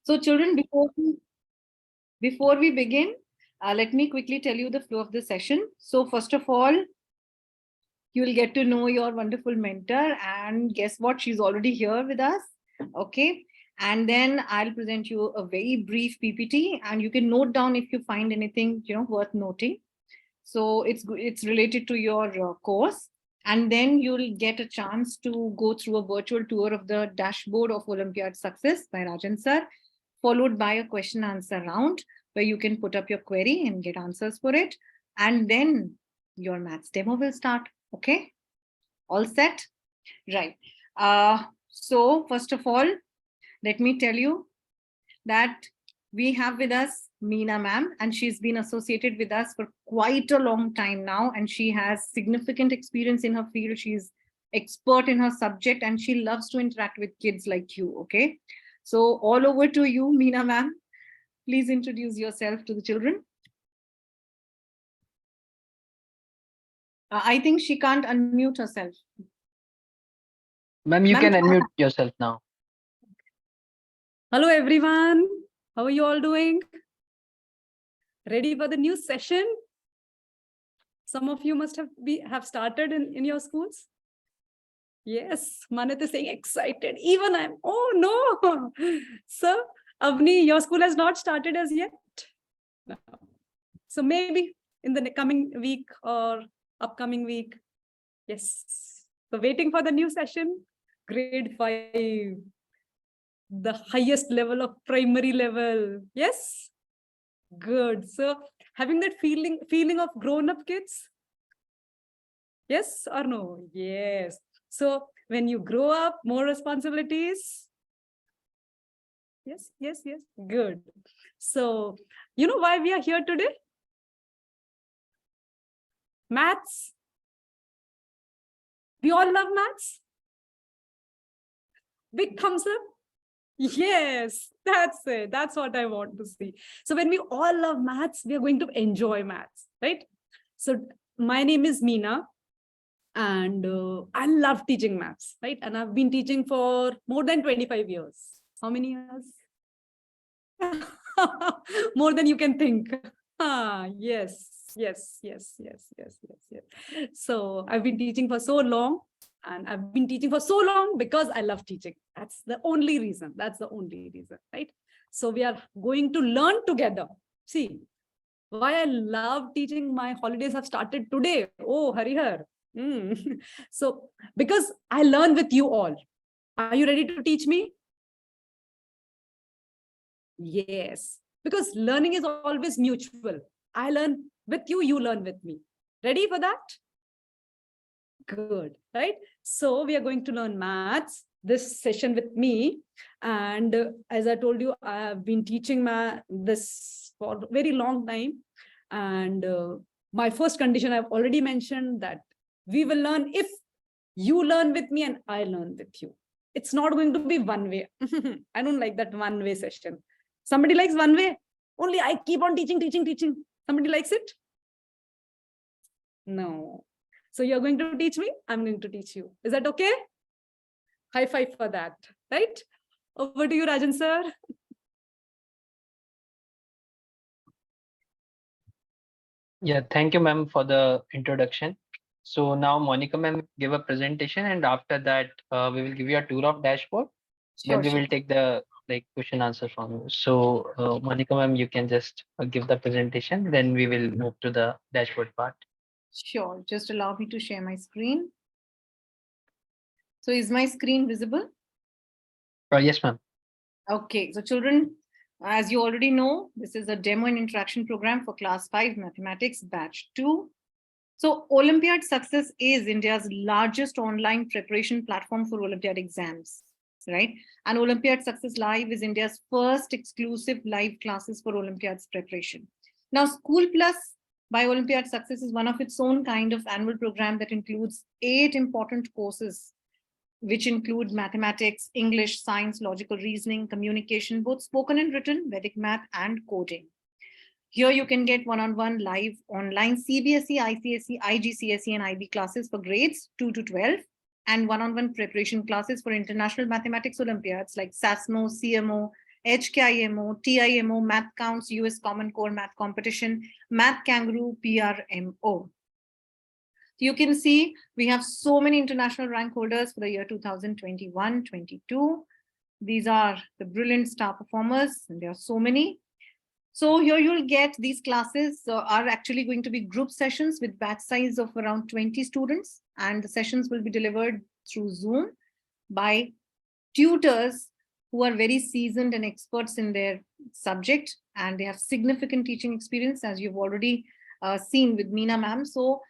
So children, before we begin, let me quickly tell you the flow of the session. So first of all, you will get to know your wonderful mentor, and guess what? She's already here with us. Okay. And then I'll present you a very brief PPT, and you can note down if you find anything, worth noting. So it's related to your course. And then you'll get a chance to go through a virtual tour of the dashboard of Olympiad Success by Rajan sir, followed by a question answer round where you can put up your query and get answers for it. And then your maths demo will start. Okay, all set? Right. So first of all, let me tell you that we have with us Meena ma'am, and she's been associated with us for quite a long time now, and she has significant experience in her field. She's expert in her subject, and she loves to interact with kids like you. Okay, so all over to you, Meena ma'am. Please introduce yourself to the children. I think she can't unmute herself. Ma'am, you can unmute yourself now. Hello, everyone. How are you all doing? Ready for the new session? Some of you must have started in your schools. Yes, Manat is saying excited. Even I'm. Oh no, so Avni, your school has not started as yet. No. So maybe in the coming week or upcoming week. Yes. So waiting for the new session. Grade 5. The highest level of primary level. Yes. Good. So having that feeling of grown-up kids. Yes or no? Yes. So when you grow up, more responsibilities. Yes, yes, yes. Good. So you know why we are here today? Maths. We all love maths. Big thumbs up. Yes, that's it. That's what I want to see. So when we all love maths, we are going to enjoy maths, right? So my name is Meena, and I love teaching maths, right? And I've been teaching for more than 25 years. How many years? More than you can think. Yes. So I've been teaching for so long. And I've been teaching for so long because I love teaching. That's the only reason. That's the only reason, right? So we are going to learn together. See, why I love teaching. My holidays have started today. Oh, Harihar. So because I learn with you all. Are you ready to teach me? Yes, because learning is always mutual. I learn with you, you learn with me. Ready for that? Good, right? So we are going to learn maths this session with me. And as I told you, I have been teaching this for a very long time. And my first condition I've already mentioned that we will learn if you learn with me and I learn with you. It's not going to be one way. I don't like that one way session. Somebody likes one way. Only I keep on teaching. Somebody likes it? No. So you're going to teach me, I'm going to teach you. Is that okay? High five for that, right? Over to you, Rajan sir. Yeah, thank you, ma'am, for the introduction. So now Monica ma'am give a presentation, and after that we will give you a tour of dashboard. Then we will take the question answer from you. So Monica ma'am, you can just give the presentation, then we will move to the dashboard part. Sure, just allow me to share my screen. So is my screen visible? Yes, ma'am. Okay, so children, as you already know, this is a demo and interaction program for class 5 mathematics batch 2. So Olympiad Success is India's largest online preparation platform for Olympiad exams, right? And Olympiad Success Live is India's first exclusive live classes for Olympiad's preparation. Now, School Plus by Olympiad Success is one of its own kind of annual program that includes 8 important courses, which include mathematics, English, science, logical reasoning, communication, both spoken and written, Vedic math, and coding. Here you can get one-on-one live online CBSE, ICSE, IGCSE, and IB classes for grades 2 to 12, and one-on-one preparation classes for international mathematics Olympiads like SASMO, CMO, HKIMO, TIMO, Math Counts, US Common Core Math Competition, Math Kangaroo, PRMO. You can see we have so many international rank holders for the year 2021-22. These are the brilliant star performers, and there are so many. So here you'll get these classes are actually going to be group sessions with batch size of around 20 students, and the sessions will be delivered through Zoom by tutors who are very seasoned and experts in their subject, and they have significant teaching experience, as you've already seen with Meena ma'am. So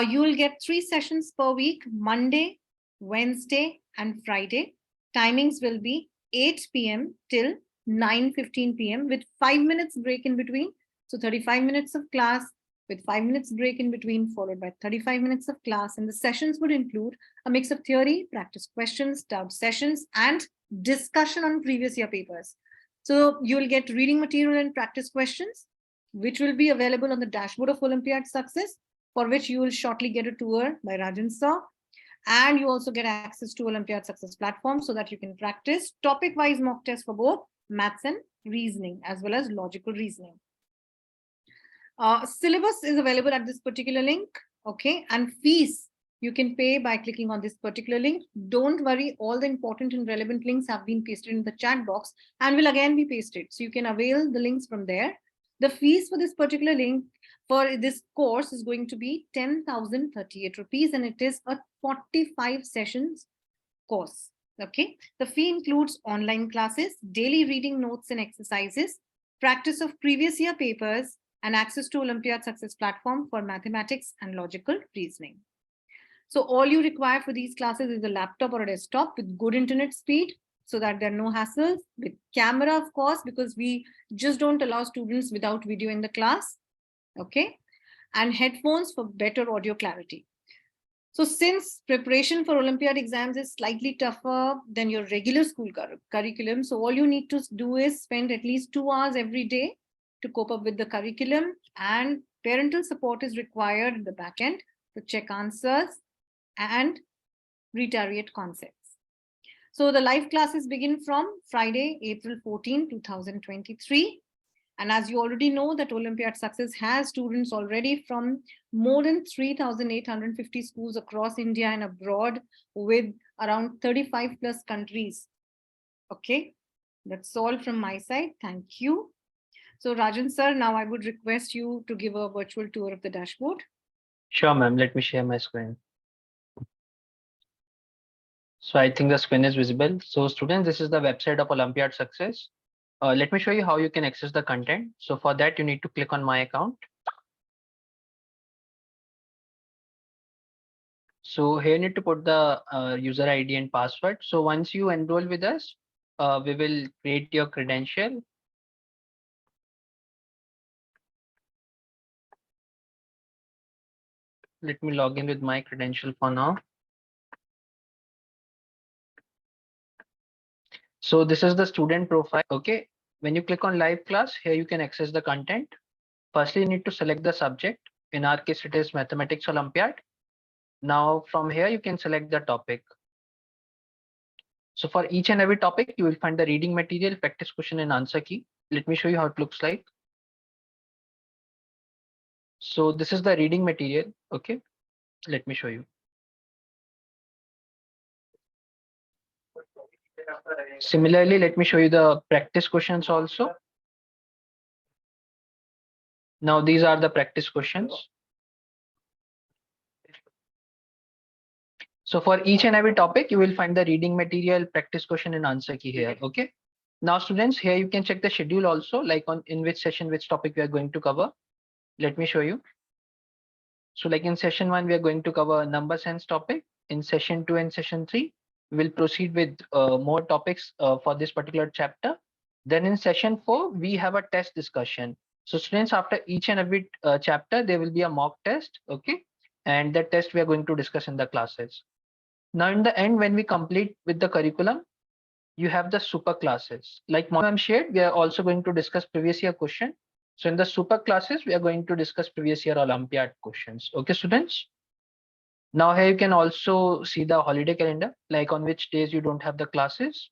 you will get 3 sessions per week, Monday, Wednesday, and Friday. Timings will be 8 p.m. till 9:15 p.m. with 5 minutes break in between. So 35 minutes of class with 5 minutes break in between, followed by 35 minutes of class. And the sessions would include a mix of theory, practice questions, doubt sessions, and discussion on previous year papers. So you'll get reading material and practice questions, which will be available on the dashboard of Olympiad Success, for which you will shortly get a tour by Rajan sir. And you also get access to Olympiad Success platform so that you can practice topic-wise mock tests for both maths and reasoning, as well as logical reasoning. Syllabus is available at this particular link, okay? And fees you can pay by clicking on this particular link. Don't worry, all the important and relevant links have been pasted in the chat box and will again be pasted. So you can avail the links from there. The fees for this particular link for this course is going to be 10,038 rupees, and it is a 45 sessions course. Okay, the fee includes online classes, daily reading notes and exercises, practice of previous year papers, and access to Olympiad Success platform for mathematics and logical reasoning. So all you require for these classes is a laptop or a desktop with good internet speed, so that there are no hassles, with camera, of course, because we just don't allow students without video in the class. Okay, and headphones for better audio clarity. So since preparation for Olympiad exams is slightly tougher than your regular school curriculum, so all you need to do is spend at least 2 hours every day to cope up with the curriculum, and parental support is required in the back end to check answers and reiterate concepts. So the live classes begin from Friday, April 14, 2023. And as you already know, that Olympiad Success has students already from more than 3,850 schools across India and abroad, with around 35 plus countries. Okay, that's all from my side. Thank you. So Rajan sir, now I would request you to give a virtual tour of the dashboard. Sure, ma'am. Let me share my screen. So I think the screen is visible. So students, this is the website of Olympiad Success. Let me show you how you can access the content. So for that, you need to click on my account. So here you need to put the user ID and password. So once you enroll with us, we will create your credential. Let me log in with my credential for now. So this is the student profile. Okay. When you click on live class, here you can access the content. Firstly, you need to select the subject. In our case, it is Mathematics Olympiad. Now from here, you can select the topic. So for each and every topic, you will find the reading material, practice question and answer key. Let me show you how it looks like. So this is the reading material. Okay. Let me show you. Similarly, let me show you the practice questions also. Now these are the practice questions. So for each and every topic, you will find the reading material, practice question and answer key here. Okay. Now students, here you can check the schedule also, like on in which session, which topic we are going to cover. Let me show you. So like in session 1, we are going to cover number sense topic. In session 2 and session 3, we will proceed with more topics for this particular chapter. Then in session 4, we have a test discussion. So students, after each and every chapter, there will be a mock test. Okay. And that test we are going to discuss in the classes. Now in the end, when we complete with the curriculum, you have the super classes. Like ma'am shared, we are also going to discuss previous year question. So in the super classes, we are going to discuss previous year Olympiad questions. Okay, students. Now here you can also see the holiday calendar, like on which days you don't have the classes.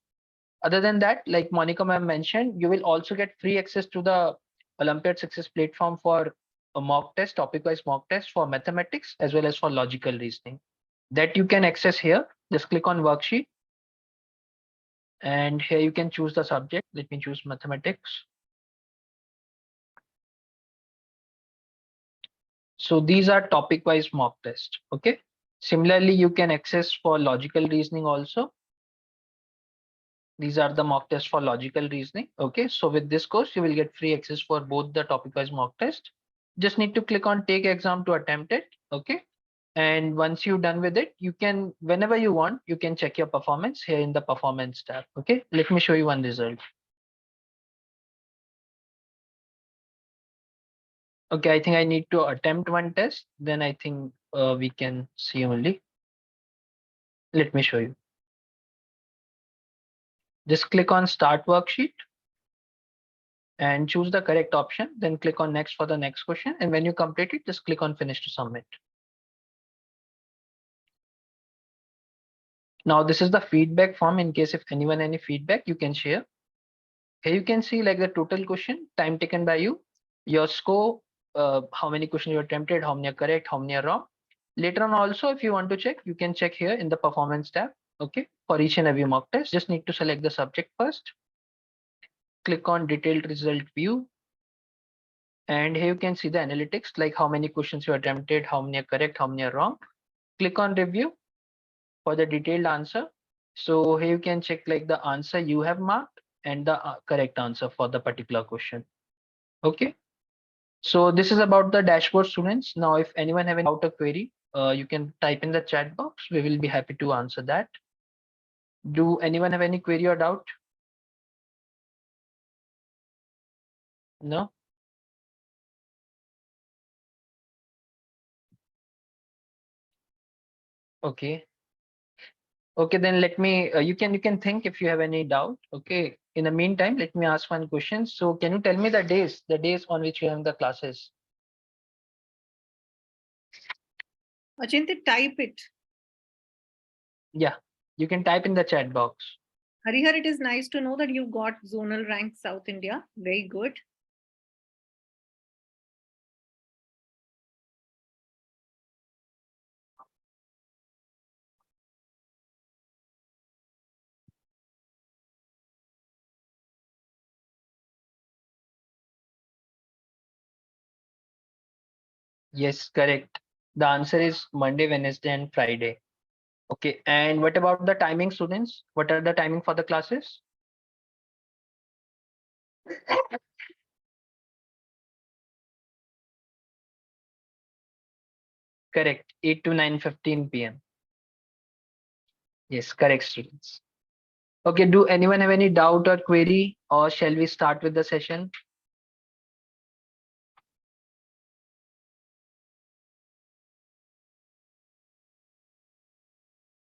Other than that, like Monica ma'am mentioned, you will also get free access to the Olympiad Success platform for a mock test, topic-wise mock test for mathematics as well as for logical reasoning. That you can access here. Just click on worksheet. And here you can choose the subject. Let me choose mathematics. So these are topic-wise mock tests. Okay. Similarly, you can access for logical reasoning also. These are the mock tests for logical reasoning. Okay. So with this course, you will get free access for both the topic-wise mock test. Just need to click on take exam to attempt it. Okay. And once you're done with it, you can, whenever you want, you can check your performance here in the performance tab. Okay. Let me show you one result. Okay, I think I need to attempt one test. Then I think we can see only. Let me show you. Just click on start worksheet and choose the correct option. Then click on next for the next question. And when you complete it, just click on finish to submit. Now this is the feedback form in case if anyone any feedback you can share. Here you can see like the total question, time taken by you, your score, how many questions you attempted, how many are correct, how many are wrong. Later on also, if you want to check, you can check here in the performance tab. Okay, for each and every mock test, just need to select the subject first. Click on detailed result view. And here you can see the analytics, like how many questions you attempted, how many are correct, how many are wrong. Click on review for the detailed answer. So here you can check like the answer you have marked and the correct answer for the particular question. Okay. So this is about the dashboard, students. Now, if anyone have any doubt or query, you can type in the chat box. We will be happy to answer that. Do anyone have any query or doubt? No? Okay. Okay, then let me, you can think if you have any doubt. Okay. In the meantime, let me ask one question. So can you tell me the days on which you have the classes? Achintya, type it. Yeah, you can type in the chat box. Harihar, it is nice to know that you got zonal rank South India. Very good. Yes, correct. The answer is Monday, Wednesday, and Friday. Okay, and what about the timing, students? What are the timing for the classes? Correct, 8 to 9:15 p.m. Yes, correct, students. Okay, do anyone have any doubt or query, or shall we start with the session?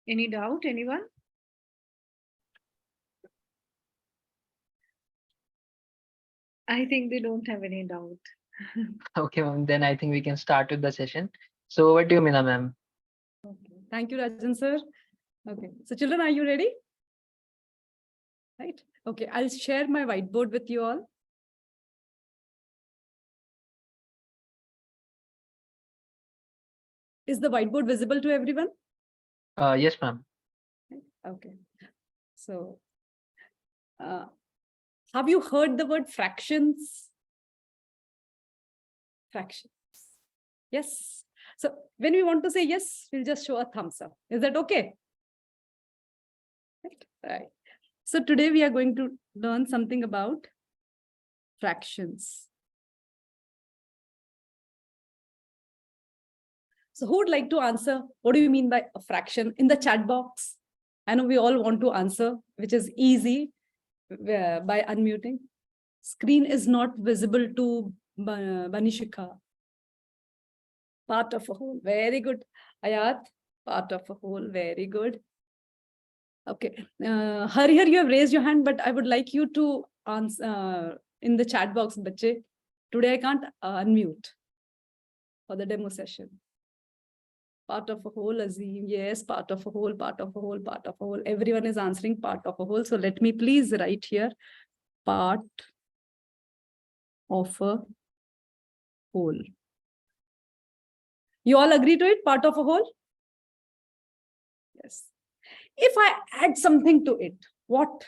Any doubt, anyone? I think they don't have any doubt. Okay, ma'am, then I think we can start with the session. So what do you mean, ma'am? Okay. Thank you, Rajan sir. Okay. So children, are you ready? Right. Okay. I'll share my whiteboard with you all. Is the whiteboard visible to everyone? Yes, ma'am. Okay. So, have you heard the word fractions? Fractions. Yes. So when we want to say yes, we'll just show a thumbs up. Is that okay? Right. So today we are going to learn something about fractions. So who would like to answer? What do you mean by a fraction? In the chat box. I know we all want to answer, which is easy by unmuting. Screen is not visible to Banishika. Part of a whole. Very good. Ayat, part of a whole. Very good. Okay. Harihar, you have raised your hand, but I would like you to answer in the chat box, bache. Today I can't unmute for the demo session. Part of a whole, Azim. Yes, part of a whole, part of a whole, part of a whole. Everyone is answering part of a whole. So let me please write here part of a whole. You all agree to it? Part of a whole? Yes. If I add something to it, what?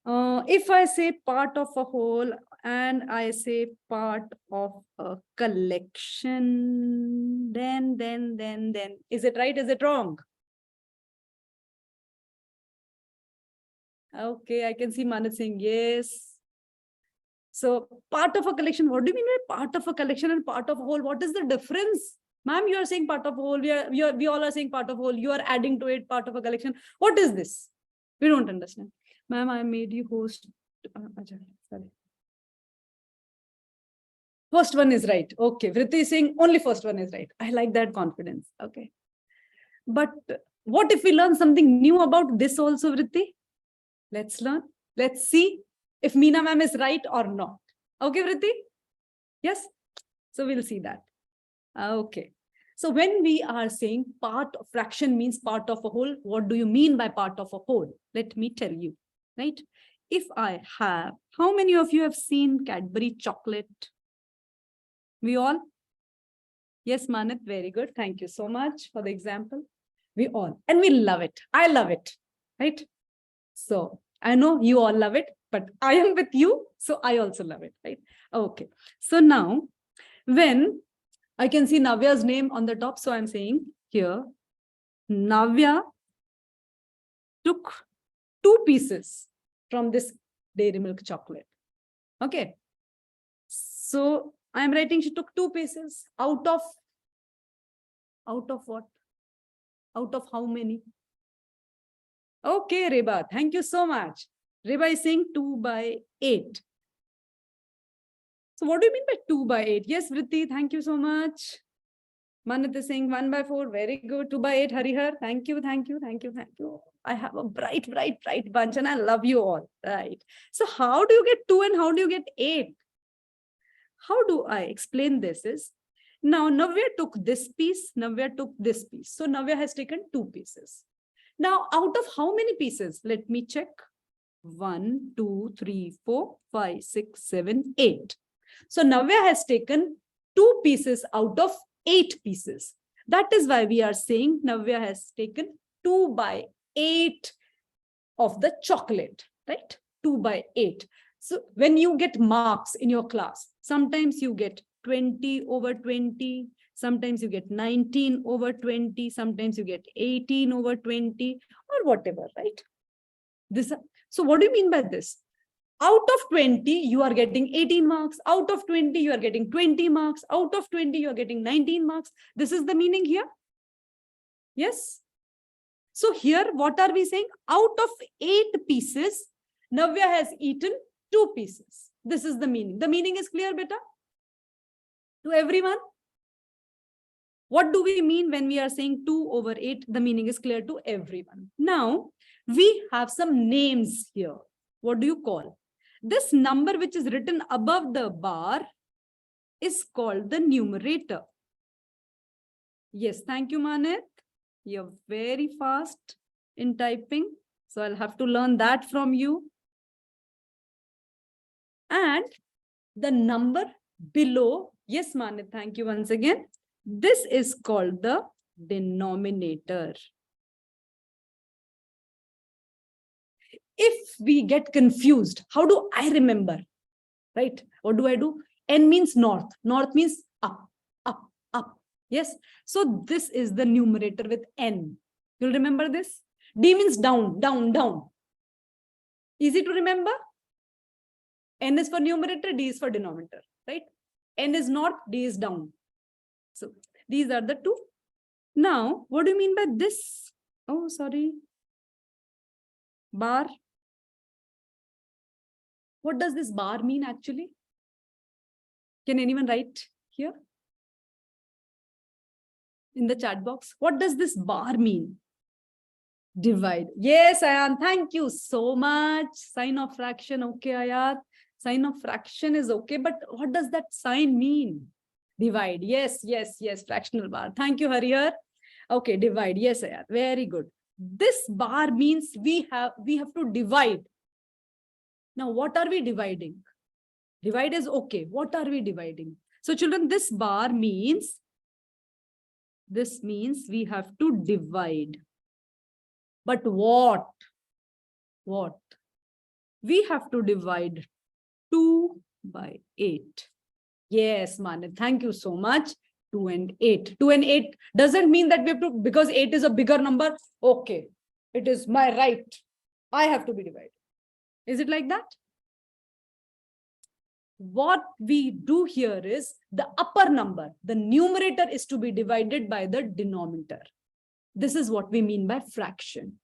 If I say part of a whole and I say part of a collection, then, is it right? Is it wrong? Okay, I can see Manat saying yes. So part of a collection, what do you mean by part of a collection and part of a whole? What is the difference? Ma'am, you are saying part of a whole. We all are saying part of a whole. You are adding to it part of a collection. What is this? We don't understand. Ma'am, I made you host. Sorry. First one is right. Okay. Vritti is saying only first one is right. I like that confidence. Okay. But what if we learn something new about this also, Vritti? Let's learn. Let's see if Meena ma'am is right or not. Okay, Vritti? Yes? So we'll see that. Okay. So when we are saying fraction means part of a whole, what do you mean by part of a whole? Let me tell you, right? If I have, how many of you have seen Cadbury chocolate? We all? Yes, Manat, very good. Thank you so much for the example. We all, and we love it. I love it, right? So I know you all love it, but I am with you, so I also love it, right? Okay. So now, when I can see Navya's name on the top, so I'm saying here, Navya took 2 pieces from this dairy milk chocolate. Okay. So I'm writing she took 2 pieces out of what? Out of how many? Okay, Reba, thank you so much. Reba is saying 2 by 8. So what do you mean by 2 by 8? Yes, Vritti, thank you so much. Manat is saying 1 by 4. Very good. 2 by 8, Harihar. Thank you, thank you, thank you, thank you. I have a bright bunch and I love you all. Right. So how do you get 2 and how do you get 8? How do I explain this is, now Navya took this piece, Navya took this piece. So Navya has taken 2 pieces. Now out of how many pieces? Let me check. 1, 2, 3, 4, 5, 6, 7, 8. So Navya has taken 2 pieces out of 8 pieces. That is why we are saying Navya has taken 2 by 8 of the chocolate, right? 2 by 8. So when you get marks in your class, sometimes you get 20 over 20, sometimes you get 19 over 20, sometimes you get 18 over 20 or whatever, right? So what do you mean by this? Out of 20, you are getting 18 marks. Out of 20, you are getting 20 marks. Out of 20, you are getting 19 marks. This is the meaning here. Yes. So here, what are we saying? Out of 8 pieces, Navya has eaten 2 pieces. This is the meaning. The meaning is clear, beta? To everyone? What do we mean when we are saying 2 over 8? The meaning is clear to everyone. Now, we have some names here. What do you call? This number which is written above the bar is called the numerator. Yes, thank you, Manit. You're very fast in typing. So I'll have to learn that from you. And the number below, yes, Manit, thank you once again. This is called the denominator. If we get confused, how do I remember? Right? What do I do? N means north. North means up, up, up. Yes. So this is the numerator with N. You'll remember this. D means down, down, down. Easy to remember. N is for numerator, D is for denominator. Right? N is north, D is down. So these are the 2. Now, what do you mean by this? Oh, sorry. Bar. What does this bar mean actually? Can anyone write here in the chat box? What does this bar mean? Divide. Yes, Ayan, thank you so much. Sign of fraction. Okay, Ayat. Sign of fraction is okay, but what does that sign mean? Divide. Yes. Fractional bar. Thank you, Harihar. Okay, divide. Yes, Ayar. Very good. This bar means we have to divide. Now, what are we dividing? Divide is okay. What are we dividing? So, children, this bar means we have to divide. But what? What? We have to divide 2 by 8. Yes, Manit, thank you so much. 2 and 8. 2 and 8 doesn't mean that we have to, because 8 is a bigger number. Okay, it is my right. I have to be divided. Is it like that? What we do here is the upper number, the numerator is to be divided by the denominator. This is what we mean by fraction.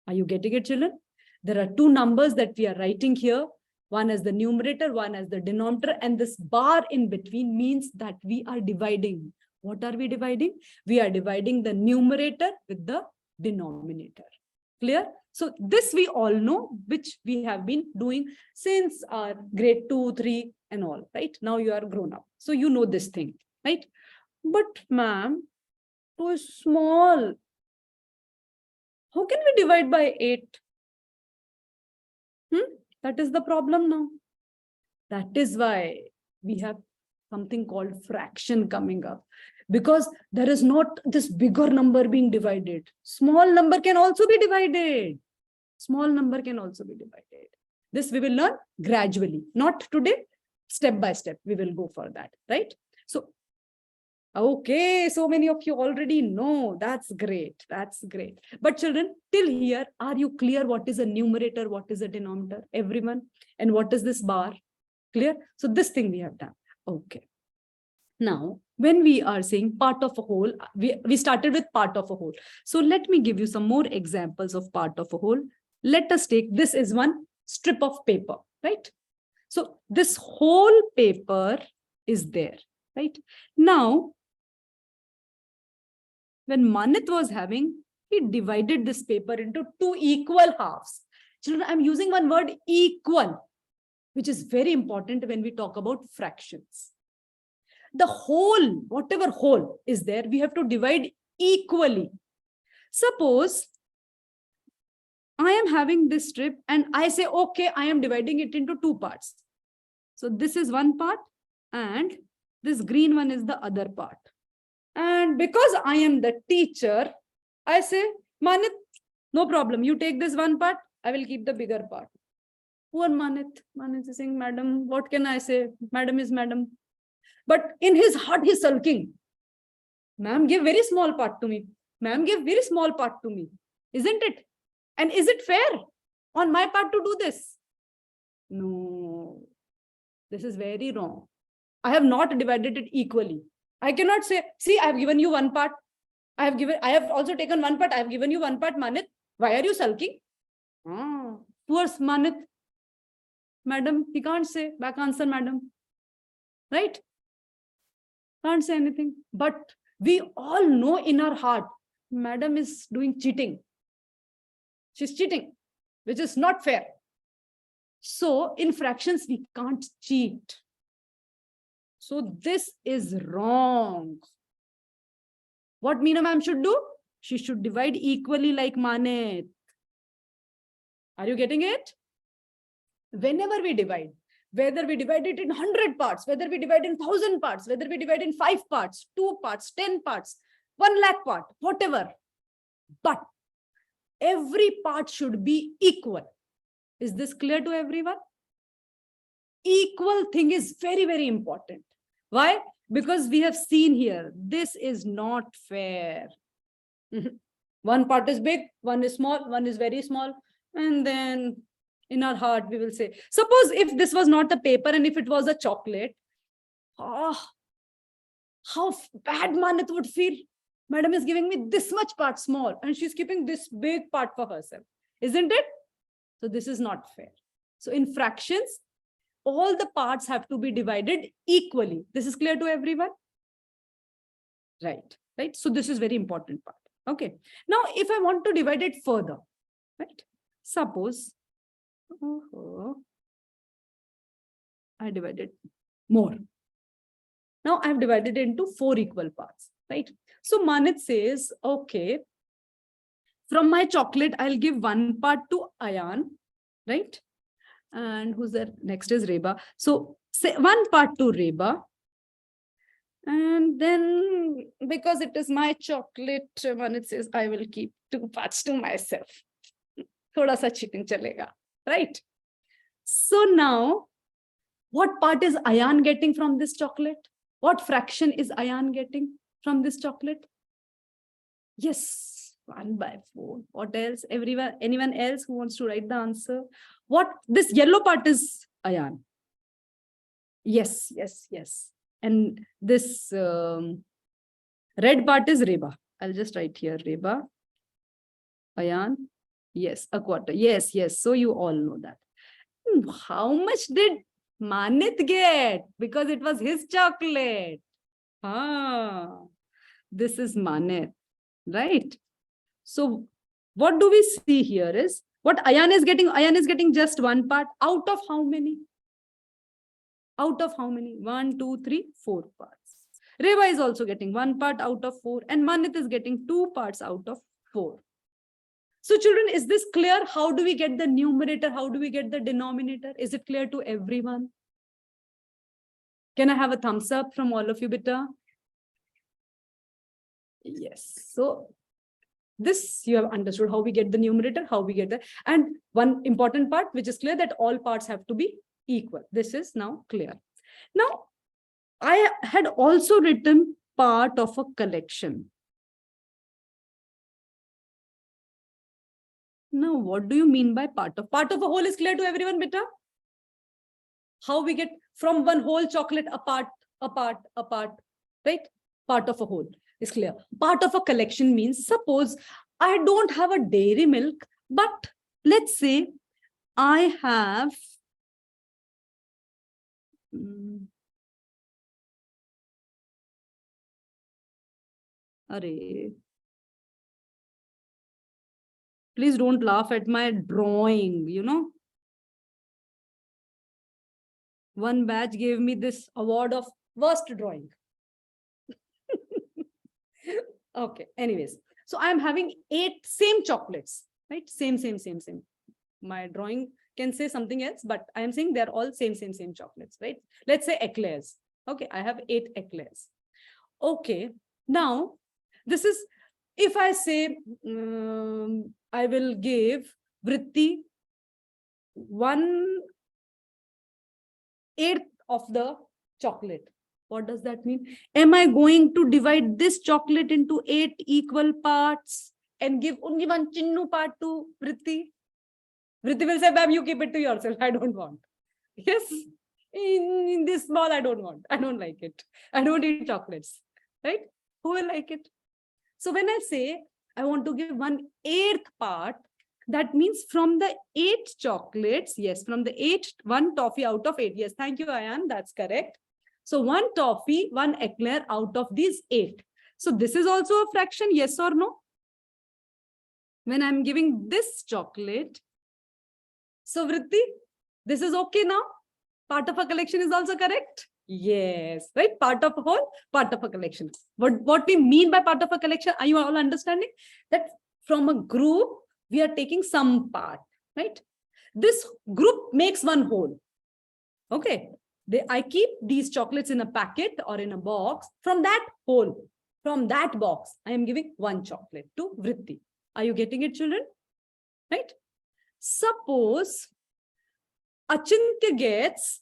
Are you getting it, children? There are two numbers that we are writing here. One as the numerator, one as the denominator, and this bar in between means that we are dividing. What are we dividing? We are dividing the numerator with the denominator. Clear? So this we all know, which we have been doing since our grade 2, 3 and all, right? Now you are grown up. So you know this thing, right? But ma'am, 2 is small. How can we divide by 8? That is the problem now. That is why we have something called fraction coming up. Because there is not this bigger number being divided. Small number can also be divided. Small number can also be divided. This we will learn gradually. Not today, step by step. We will go for that, right? So, okay, so many of you already know. That's great. That's great. But children, till here, are you clear what is a numerator, what is a denominator? Everyone? And what is this bar? Clear? So this thing we have done. Okay. Now, when we are saying part of a whole, we started with part of a whole. So let me give you some more examples of part of a whole. Let us take, this is one strip of paper, right? So this whole paper is there, right? Now, when Manit was having, he divided this paper into 2 equal halves. Children, I'm using one word, equal, which is very important when we talk about fractions. The whole, whatever whole is there, we have to divide equally. Suppose I am having this strip and I say, okay, I am dividing it into 2 parts. So this is one part and this green one is the other part. And because I am the teacher, I say, Manit, no problem. You take this one part, I will keep the bigger part. Poor Manit. Manit is saying, madam, what can I say? Madam is madam. But in his heart, he's sulking. Ma'am, give very small part to me. Ma'am, give very small part to me. Isn't it? And is it fair on my part to do this? No. This is very wrong. I have not divided it equally. I cannot say, see, I have given you one part. I have also taken one part. I have given you one part, Manit. Why are you sulking? Poor Manit. Madam, he can't say back answer, madam. Right? Can't say anything. But we all know in our heart, madam is doing cheating. She's cheating, which is not fair. So in fractions, we can't cheat. So this is wrong. What Meena ma'am should do? She should divide equally like Manit. Are you getting it? Whenever we divide, whether we divide it in 100 parts, whether we divide in 1,000 parts, whether we divide in 5 parts, 2 parts, 10 parts, 1 lakh part, whatever. But every part should be equal. Is this clear to everyone? Equal thing is very, very important. Why? Because we have seen here, this is not fair. One part is big, one is small, one is very small. And then in our heart, we will say, suppose if this was not a paper and if it was a chocolate, how bad Manit would feel. Madam is giving me this much part small and she's keeping this big part for herself. Isn't it? So this is not fair. So in fractions, all the parts have to be divided equally. This is clear to everyone? Right. Right. So this is very important part. Okay. Now, if I want to divide it further, right? Suppose I divided more. Now I've divided it into 4 equal parts, right? So Manit says, okay, from my chocolate, I'll give 1 part to Ayan, right? And who's there? Next is Reba. So say 1 part to Reba. And then because it is my chocolate, Manit says, I will keep 2 parts to myself. Thoda sa cheating chalega, right? So now, what part is Ayan getting from this chocolate? What fraction is Ayan getting from this chocolate? Yes, 1/4. What else? Everyone, anyone else who wants to write the answer? What this yellow part is Ayan. Yes, yes, yes. And this red part is Reba. I'll just write here Reba. Ayan. Yes, 1/4. Yes, yes. So you all know that. How much did Manit get? Because it was his chocolate. Ah, this is Manit, right? So what do we see here is what Ayan is getting just 1 part out of how many? Out of how many? 1, 2, 3, 4 parts. Reba is also getting 1 part out of 4 and Manit is getting 2 parts out of 4. So children, is this clear? How do we get the numerator? How do we get the denominator? Is it clear to everyone? Can I have a thumbs up from all of you, beta? Yes. So this you have understood how we get the numerator, how we get the, and one important part which is clear, that all parts have to be equal. This is now clear. Now, I had also written part of a collection. Now, what do you mean by part of? Part of a whole is clear to everyone, beta? How we get from one whole chocolate apart, right? Part of a whole is clear. Part of a collection means, suppose I don't have a dairy milk, but let's say I have please don't laugh at my drawing, you know. One batch gave me this award of worst drawing. Okay, anyways. So I'm having 8 same chocolates, right? Same. My drawing can say something else, but I am saying they're all same chocolates, right? Let's say eclairs. Okay, I have 8 eclairs. Okay, now this is, if I say I will give Vritti 1/8 of the chocolate. What does that mean? Am I going to divide this chocolate into 8 equal parts and give only 1 chinnu part to Vritti? Vritti will say, "Ma'am, you keep it to yourself. I don't want." Yes, in this small, I don't want. I don't like it. I don't eat chocolates, right? Who will like it? So when I say I want to give 1/8 part, that means from the 8 chocolates, yes, from the 8, 1 toffee out of 8. Yes, thank you, Ayan. That's correct. So 1 toffee, 1 eclair out of these 8. So this is also a fraction, yes or no? When I'm giving this chocolate, so Vritti, this is okay now? Part of a collection is also correct? Yes, right? Part of a whole, part of a collection. What we mean by part of a collection, are you all understanding? That from a group, we are taking some part, right? This group makes one whole. Okay. I keep these chocolates in a packet or in a box. From that whole, from that box, I am giving 1 chocolate to Vritti. Are you getting it, children? Right? Suppose Achintya gets,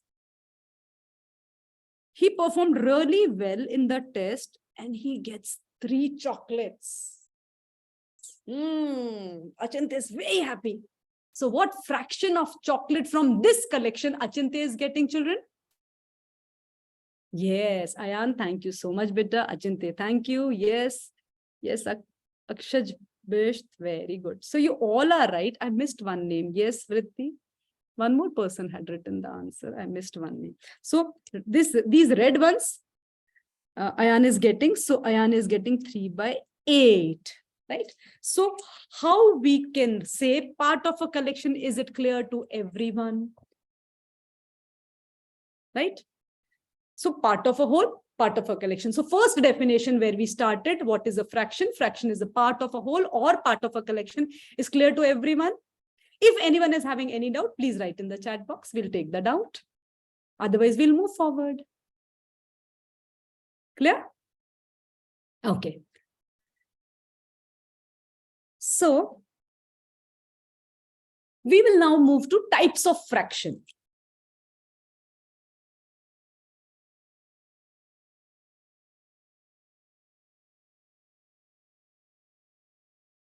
he performed really well in the test and he gets 3 chocolates. Achintya is very happy. So what fraction of chocolate from this collection Achintya is getting, children? Yes, Ayan, thank you so much, beta. Achintya, thank you. Yes, Akshaj Bisht, very good. So you all are right. I missed one name. Yes, Vritti. One more person had written the answer. I missed one name. So these red ones, Ayan is getting. So Ayan is getting 3/8, right? So how we can say part of a collection, is it clear to everyone? Right? So part of a whole, part of a collection. So first definition where we started, what is a fraction? Fraction is a part of a whole or part of a collection, is clear to everyone. If anyone is having any doubt, please write in the chat box. We'll take the doubt. Otherwise, we'll move forward. Clear? Okay. So we will now move to types of fraction.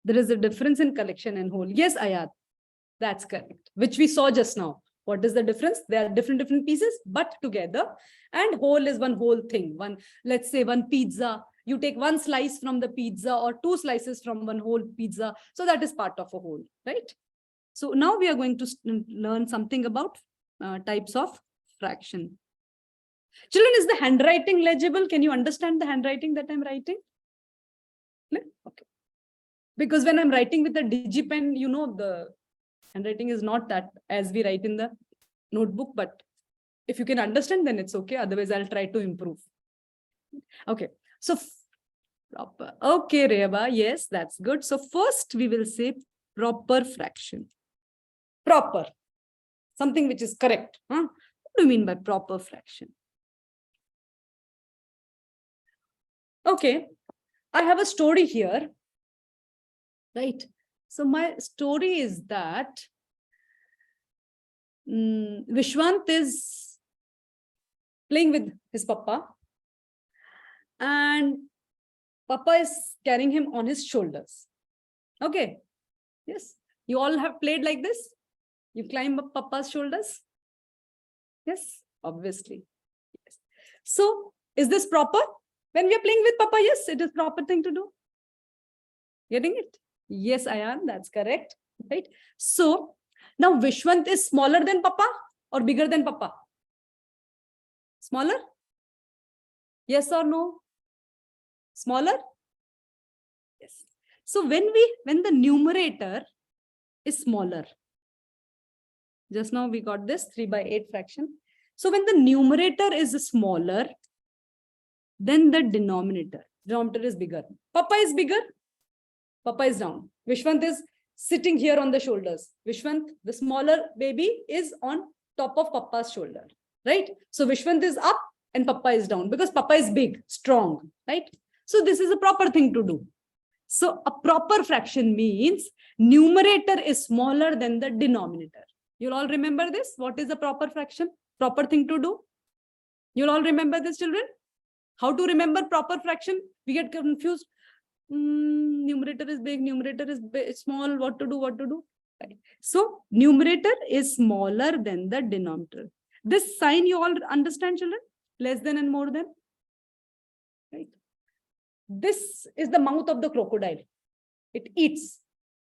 There is a difference in collection and whole. Yes, Ayat, that's correct. Which we saw just now. What is the difference? There are different pieces, but together. And whole is one whole thing. Let's say one pizza. You take one slice from the pizza or two slices from one whole pizza. So that is part of a whole, right? So now we are going to learn something about types of fraction. Children, is the handwriting legible? Can you understand the handwriting that I'm writing? Okay. Because when I'm writing with a digipen, you know, the handwriting is not that as we write in the notebook, but if you can understand, then it's okay. Otherwise, I'll try to improve. Okay. So proper. Okay, Reba. Yes, that's good. So first we will say proper fraction. Proper. Something which is correct. Huh? What do you mean by proper fraction? Okay. I have a story here. Right. So my story is that Vishwant is playing with his papa and papa is carrying him on his shoulders. Okay. Yes. You all have played like this? You climb up papa's shoulders? Yes, obviously. Yes. So is this proper? When we are playing with papa, yes, it is proper thing to do. Getting it? Yes, Ayan, that's correct. Right. So now Vishwant is smaller than papa or bigger than papa? Smaller? Yes or no? Smaller? Yes. So when the numerator is smaller, just now we got this 3/8 fraction. So when the numerator is smaller, then the denominator is bigger. Papa is bigger. Papa is down. Vishwant is sitting here on the shoulders. Vishwant, the smaller baby, is on top of papa's shoulder, right? So Vishwant is up and papa is down because papa is big, strong, right? So this is a proper thing to do. So a proper fraction means numerator is smaller than the denominator. You'll all remember this? What is a proper fraction? Proper thing to do? You'll all remember this, children? How to remember proper fraction? We get confused. Numerator is big, numerator is small, what to do? Right. So numerator is smaller than the denominator. This sign you all understand, children? Less than and more than. Right. This is the mouth of the crocodile. It eats.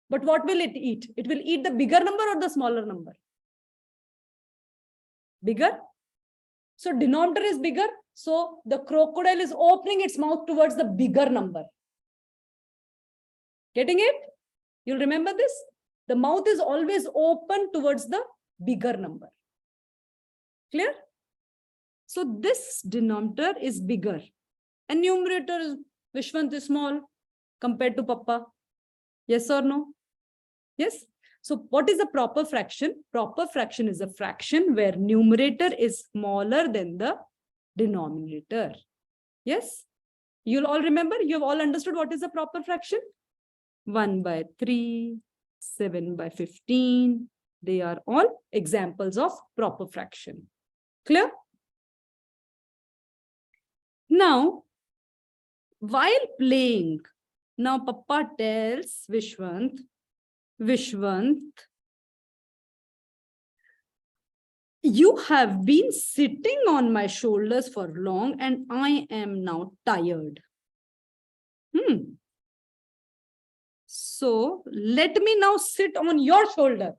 But what will it eat? It will eat the bigger number or the smaller number? Bigger. So denominator is bigger. So the crocodile is opening its mouth towards the bigger number. Getting it? You'll remember this? The mouth is always open towards the bigger number. Clear? So this denominator is bigger. And numerator is Vishwant is small compared to papa. Yes or no? Yes? So what is a proper fraction? Proper fraction is a fraction where numerator is smaller than the denominator. Yes? You'll all remember? You've all understood what is a proper fraction? 1/3, 7/15. They are all examples of proper fraction. Clear? Now, while playing, now papa tells Vishwant, you have been sitting on my shoulders for long and I am now tired. So let me now sit on your shoulder.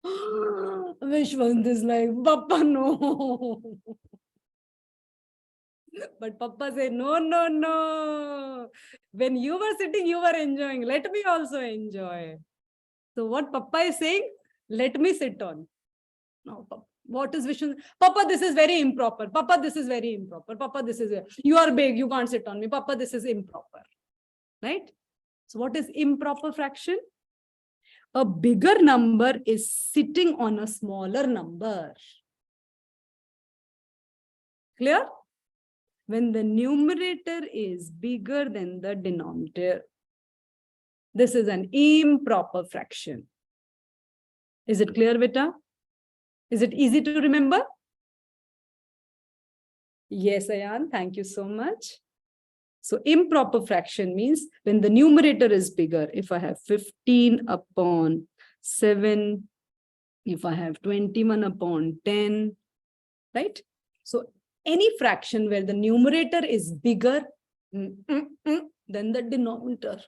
Vishwant is like, Papa, no. But Papa said, no. When you were sitting, you were enjoying. Let me also enjoy. So what Papa is saying, let me sit on. No, What is Vishnu? Papa, this is very improper. Papa, this is very improper. Papa, this is, you are big, you can't sit on me. Papa, this is improper. Right? So what is improper fraction? A bigger number is sitting on a smaller number. Clear? When the numerator is bigger than the denominator, this is an improper fraction. Is it clear, Vita? Is it easy to remember? Yes, Ayan, thank you so much. So improper fraction means when the numerator is bigger. If I have 15 upon 7, if I have 21 upon 10, right? So any fraction where the numerator is bigger than the denominator,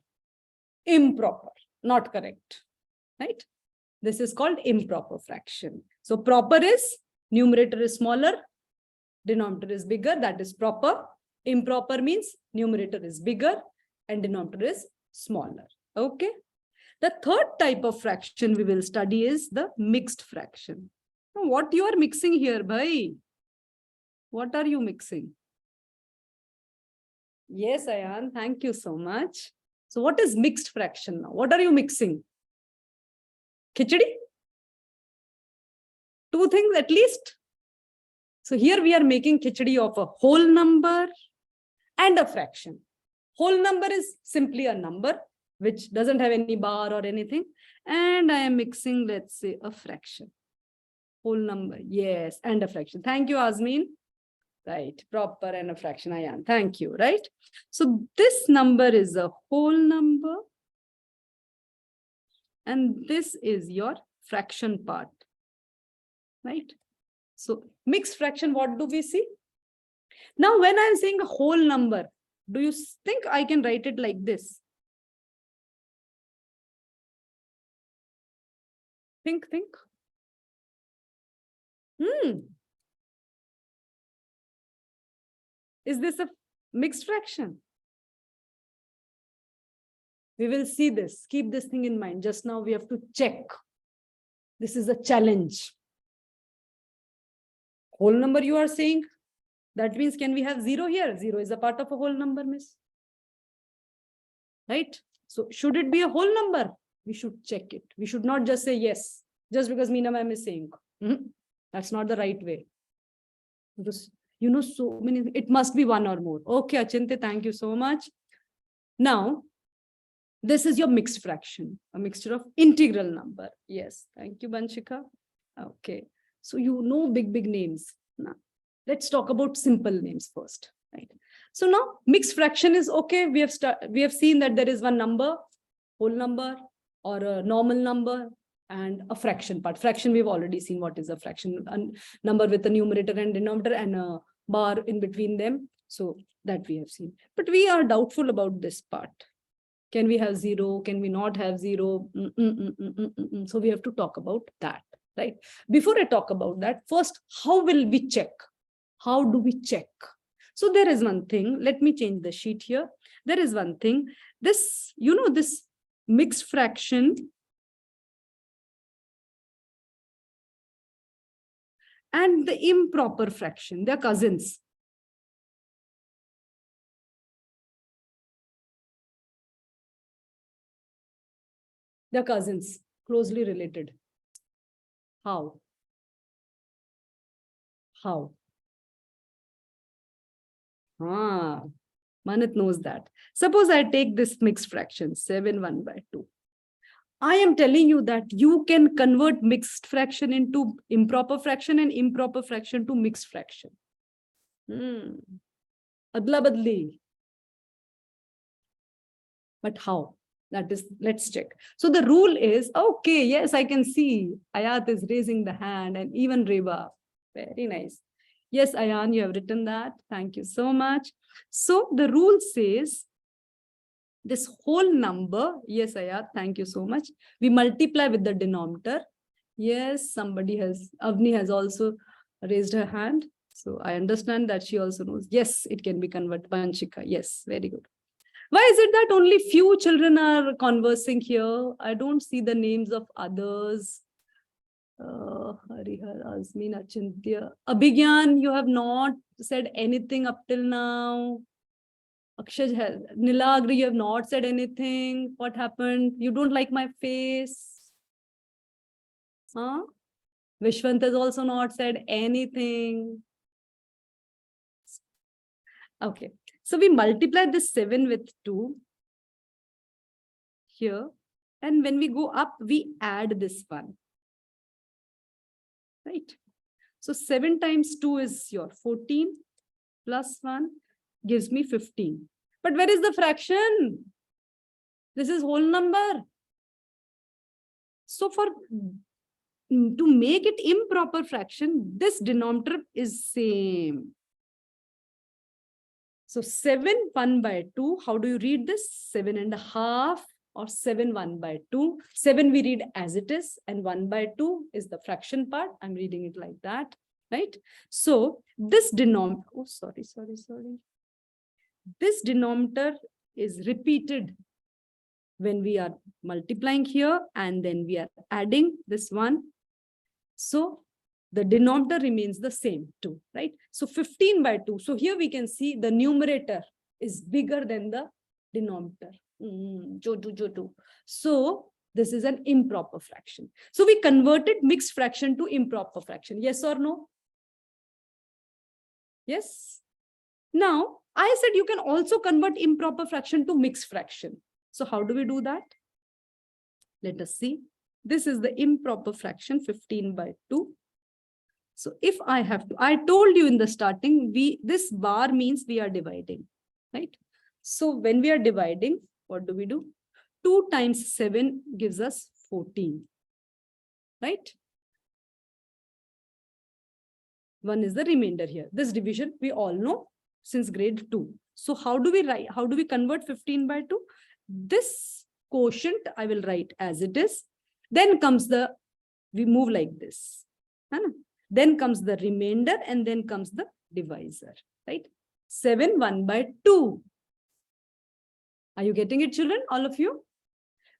improper, not correct, right? This is called improper fraction. So proper is numerator is smaller, denominator is bigger, that is proper. Improper means numerator is bigger and denominator is smaller. Okay. The third type of fraction we will study is the mixed fraction. Now, what you are mixing here, bhai? What are you mixing? Yes, Ayan, thank you so much. So what is mixed fraction now? What are you mixing? Khichdi? Two things at least. So here we are making khichdi of a whole number and a fraction. Whole number is simply a number which doesn't have any bar or anything. And I am mixing, let's say, a fraction. Whole number, yes, and a fraction. Thank you, Azmeen. Right, proper and a fraction, Ayan. Thank you, right? So this number is a whole number. And this is your fraction part, right? So mixed fraction, what do we see? Now, when I'm saying a whole number, do you think I can write it like this? Think. Is this a mixed fraction? We will see this. Keep this thing in mind. Just now we have to check. This is a challenge. Whole number you are saying? That means can we have 0 here? 0 is a part of a whole number, miss. Right? So should it be a whole number? We should check it. We should not just say yes, just because Meena ma'am is saying. That's not the right way. Because, you know, so many, it must be one or more. Okay, Achinte, thank you so much. Now, this is your mixed fraction, a mixture of integral number. Yes, thank you, Banshika. Okay, so you know big names. Now, let's talk about simple names first, right? So now mixed fraction is okay. We have seen that there is one number, whole number, or a normal number, and a fraction part. Fraction, we've already seen what is a fraction, a number with a numerator and denominator and a bar in between them. So that we have seen. But we are doubtful about this part. Can we have 0? Can we not have 0? So we have to talk about that, right? Before I talk about that, first, how will we check? How do we check? So there is one thing. Let me change the sheet here. There is one thing. This, you know, this mixed fraction and the improper fraction, they're cousins. They're cousins, closely related. How? How? Manit knows that. Suppose I take this mixed fraction, 7 1/2. I am telling you that you can convert mixed fraction into improper fraction and improper fraction to mixed fraction. Adla badli. But how? That is, let's check. So the rule is, okay, yes, I can see Ayat is raising the hand and even Reba. Very nice. Yes, Ayan, you have written that. Thank you so much. So the rule says this whole number, yes, Ayat, thank you so much. We multiply with the denominator. Yes, somebody has, Avni has also raised her hand. So I understand that she also knows. Yes, it can be converted. Panchika, yes, very good. Why is it that only few children are conversing here? I don't see the names of others. Harihar, Azmin, Achintya. Abhigyan, you have not said anything up till now. Akshaj has. Nilagri, you have not said anything. What happened? You don't like my face? Huh? Vishwant has also not said anything. Okay. So we multiply this 7 with 2 here. And when we go up, we add this 1. Right? So 7 times 2 is your 14 plus 1 gives me 15. But where is the fraction? This is whole number. So to make it improper fraction, this denominator is same. So 7 1 by 2. How do you read this? 7.5 or 7 1 by 2. 7 we read as it is, and 1 by 2 is the fraction part. I'm reading it like that, right? So this denominator, oh, sorry. This denominator is repeated when we are multiplying here, and then we are adding this 1. So the denominator remains the same, 2, right? So 15 by 2. So here we can see the numerator is bigger than the denominator. So this is an improper fraction. So we converted mixed fraction to improper fraction. Yes or no? Yes. Now, I said you can also convert improper fraction to mixed fraction. So how do we do that? Let us see. This is the improper fraction, 15 by 2. So if I have to, I told you in the starting, this bar means we are dividing, right? So when we are dividing, what do? 2 times 7 gives us 14, right? 1 is the remainder here. This division we all know since grade 2. So how do we write? How do we convert 15 by 2? This quotient I will write as it is. Then comes we move like this. Then comes the remainder, and then comes the divisor, right? 7 1 by 2. Are you getting it, children? All of you?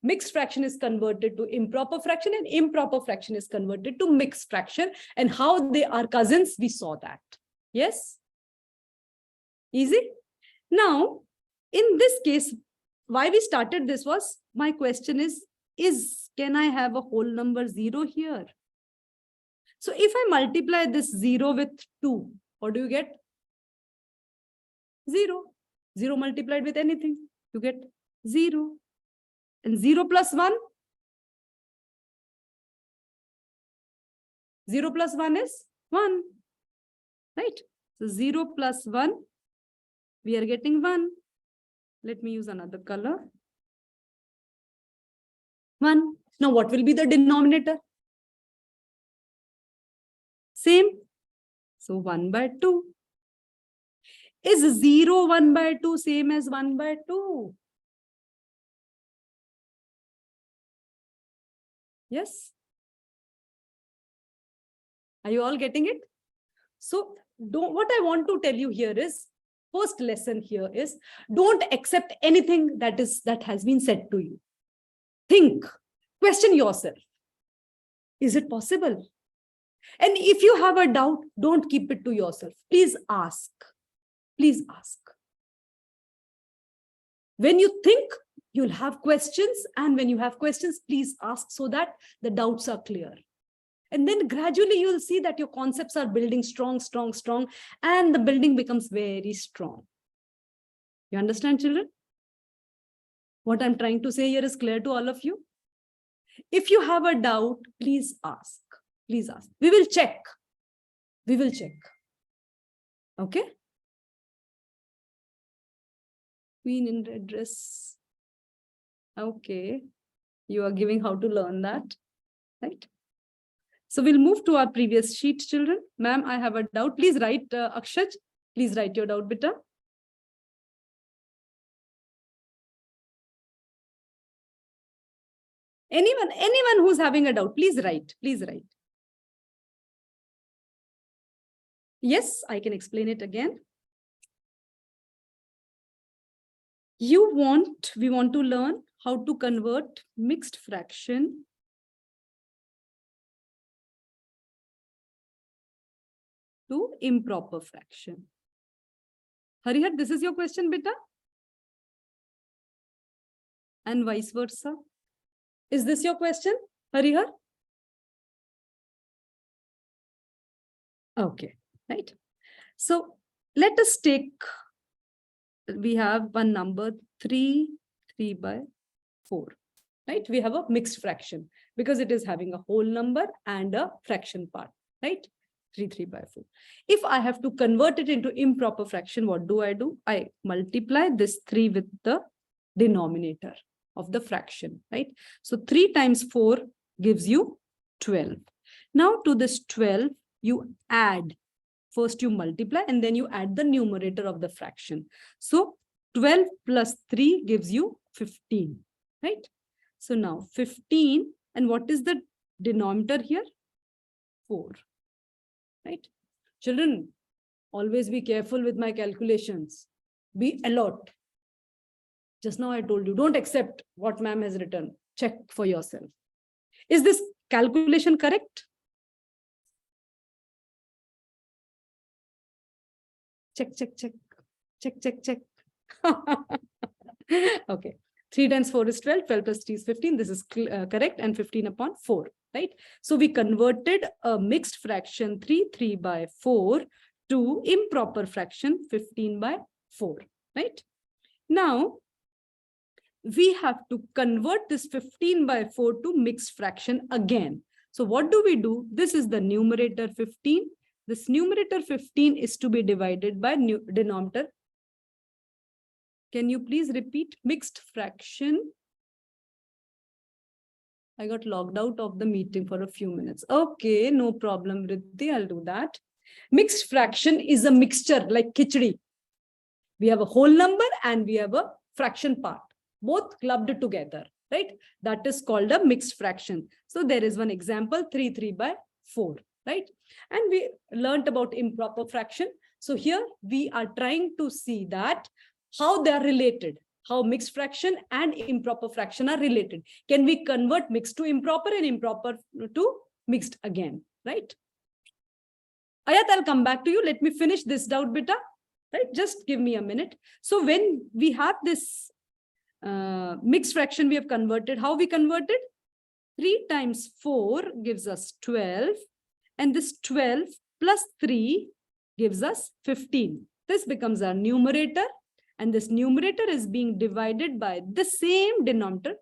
Mixed fraction is converted to improper fraction, and improper fraction is converted to mixed fraction. And how they are cousins, we saw that. Yes? Easy? Now, in this case, why we started this was, my question is can I have a whole number 0 here? So if I multiply this 0 with 2, what do you get? 0. 0 multiplied with anything, you get 0. And 0 plus 1? 0 plus 1 is 1. Right? So 0 plus 1, we are getting 1. Let me use another color. 1. Now what will be the denominator? Same. So 1 by 2. Is 0 1 by 2 same as 1 by 2? Yes? Are you all getting it? So what I want to tell you here is, first lesson here is, don't accept anything that has been said to you. Think, question yourself. Is it possible? And if you have a doubt, don't keep it to yourself. Please ask. Please ask. When you think, you'll have questions. And when you have questions, please ask so that the doubts are clear. And then gradually you'll see that your concepts are building strong, and the building becomes very strong. You understand, children? What I'm trying to say here is clear to all of you. If you have a doubt, please ask. Please ask. We will check. We will check. Okay? Queen in red dress. Okay. You are giving how to learn that, right? So we'll move to our previous sheet, children. Ma'am, I have a doubt. Please write, Akshaj. Please write your doubt, beta. Anyone who's having a doubt, please write. Please write. Yes, I can explain it again. We want to learn how to convert mixed fraction to improper fraction. Harihar, this is your question, beta? And vice versa. Is this your question, Harihar? Okay, right. So let us take, we have one number 3 by 4, right? We have a mixed fraction because it is having a whole number and a fraction part, right? 3 by 4. If I have to convert it into improper fraction, what do? I multiply this 3 with the denominator of the fraction, right? So 3 times 4 gives you 12. Now to this 12, you add. First you multiply and then you add the numerator of the fraction. So 12 plus 3 gives you 15, right? So now 15, and what is the denominator here? 4, right? Children, always be careful with my calculations. Be alert. Just now I told you, don't accept what ma'am has written. Check for yourself. Is this calculation correct? Check, check, check. Check, check, check. Okay. 3 times 4 is 12. 12 plus 3 is 15. This is correct. And 15 upon 4, right? So we converted a mixed fraction 3 by 4 to improper fraction 15 by 4, right? Now, we have to convert this 15 by 4 to mixed fraction again. So what do? This is the numerator 15. This numerator 15 is to be divided by denominator. Can you please repeat? Mixed fraction. I got logged out of the meeting for a few minutes. Okay, no problem, Riddhi, I'll do that. Mixed fraction is a mixture like khichdi. We have a whole number and we have a fraction part, both clubbed together, right? That is called a mixed fraction. So there is one example, 3 by 4, right? And we learned about improper fraction. So here we are trying to see that how they are related, how mixed fraction and improper fraction are related. Can we convert mixed to improper and improper to mixed again, right? Ayat, I'll come back to you. Let me finish this doubt, beta, right? Just give me a minute. So when we have this mixed fraction we have converted, how we converted? 3 times 4 gives us 12. And this 12 plus 3 gives us 15. This becomes our numerator. And this numerator is being divided by the same denominator,